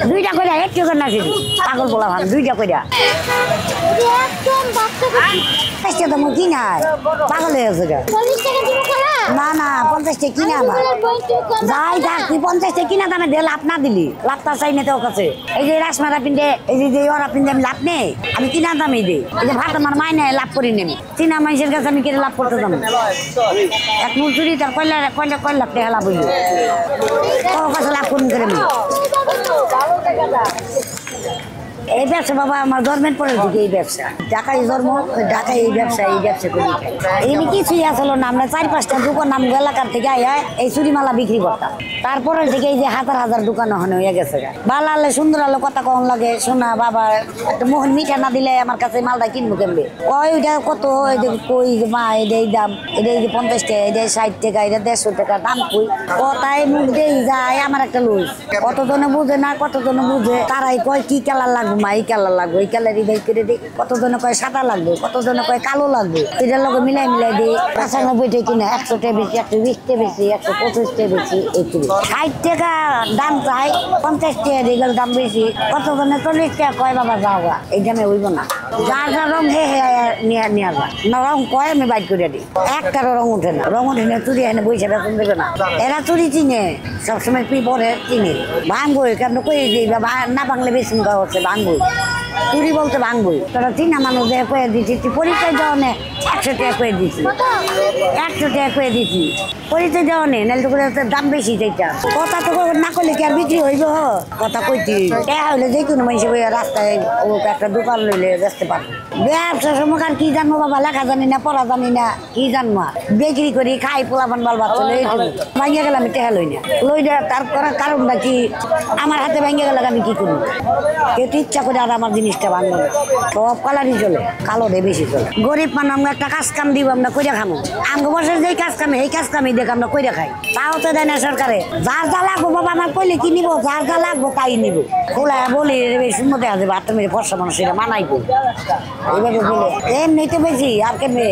দুইটা কইরা একটু করে নাকি পাগল বলা ভান দুইটা কইরা একদম তো মুখি নাই পাগল হয়ে গেছে না না 50 টাকা কিনা আমার যাই থাক তুই 50 টাকা কিনা দামে দে লাভ না দিলি লাভটা চাই না তোর কাছে এই যে রাসমারা পিন্ধে এই যে ওরা পিন্ধে আমি লাভ নেই আমি কিনা দামে দিই এই যে ভাত আমার মাইনে লাভ করি নেই চীনা মানুষের কাছে আমি কিনে লাভ করতে যাবো এক মূল চুরি তার কয়লা টাকা লাভ হইল তোর কাছে লাভ করুন করে এই ব্যবসা বাবা আমার ধর্মের পরের দিকে এই ব্যবসা ঢাকায় ধর্ম ঢাকায় এই ব্যবসা করি এমনি কিছুই আসলো না আমরা 4-5টা দোকান নাম এলাকার থেকে আয়া এই চুরিমালা বিক্রি করতাম তারপরে থেকে এই যে হাজার দোকান ওখানে হয়ে গেছে ভালো আলো সুন্দর আলো কথা কম লাগে শোনা বাবা একটা মোহন মিঠা না দিলে আমার কাছে মালটা কিনবো কেমবে ওইটা কত কই মা এটাই দাম এটা এই যে 50 টাকা এটা 60 টাকা এটা 150 টাকা দাম কই কথায় মুখ দিয়ে যায় আমার একটা লুজ কতজনে বুঝে না কতজনে বুঝে তারাই কয় কি কালার লাগবে মা এই কালার লাগবে এই কালারই বাই করে দিই কতজনে কয় সাদা লাগবে কতজনে কয় কালো লাগবে এটার লগে মিলাই দিই 95 টাকা কিনা 100 টাকা বেশি 120 টাকা বেশি 125 টাকা বেশি 60 টাকা দাম চাই 50 টাকা এগুলোর দাম বেশি কতজনে 40 টাকা কয় বাবা যাওয়া এই দামে হইব না যার যা রং হে নিয়ে যা না রং কয় আমি বাইট করে দিই একটারও রং উঠে না চুরি এনে বইসা বেতন দেবে না এরা চুরি চিনে সবসময় কি পরে চিনে ভাঙবই কেন কই দিই না বাংলা বেশি হচ্ছে ভাঙবই চুরি বলতে ভাঙবই তোরা চিনা মানুষ কয়ে দিচ্ছি তুই পরিচয় দেওয়া নে 100 টাকা কয়ে দিচ্ছি 100 টাকা কয়ে দিচ্ছি পরিচয় দেওয়া নেই নাহলে তো করে দাম বেশি যেটা কথা তো না করলে কি আর বিক্রি হইব কথা কইতি টাকা হইলে যে কোনো মানুষ রাস্তায় একটা দোকান লইলে বেচতে পারবো ব্যবসা সময় আর কি জানবো বাবা লেখা জানি না পড়া জানি না কি জানবো বিক্রি করি খাই পোলাপান বাল বাচ্চা ভাঙিয়ে গেলে আমি টেহা লই না লই না তার করার কারণটা কি আমার হাতে ভেঙে গেলে আমি কি করবো কেউ ইচ্ছা করে আর আমার জিনিসটা ভাঙবো না সব কালারই চলে কালো রে বেশি চলে গরিব মানুষ আমরা একটা কাজ কাম দিব আমরা কইরা খামো আমগো বছর যেই কাজ কামে এই কাজ কামে দেখ আমরা কইরা খাই তাও তো দেয় না সরকারে যার যা লাগবো বাবা আমার কইলে কি নিবো যার যা লাগবো তাই নিবো খোলা বলি সুন্দর দেখা যাবে আর তুমি ফর্সা মানুষ এটা মানাইবো এইভাবে বলে এমনিতে বেশি আর কেমনি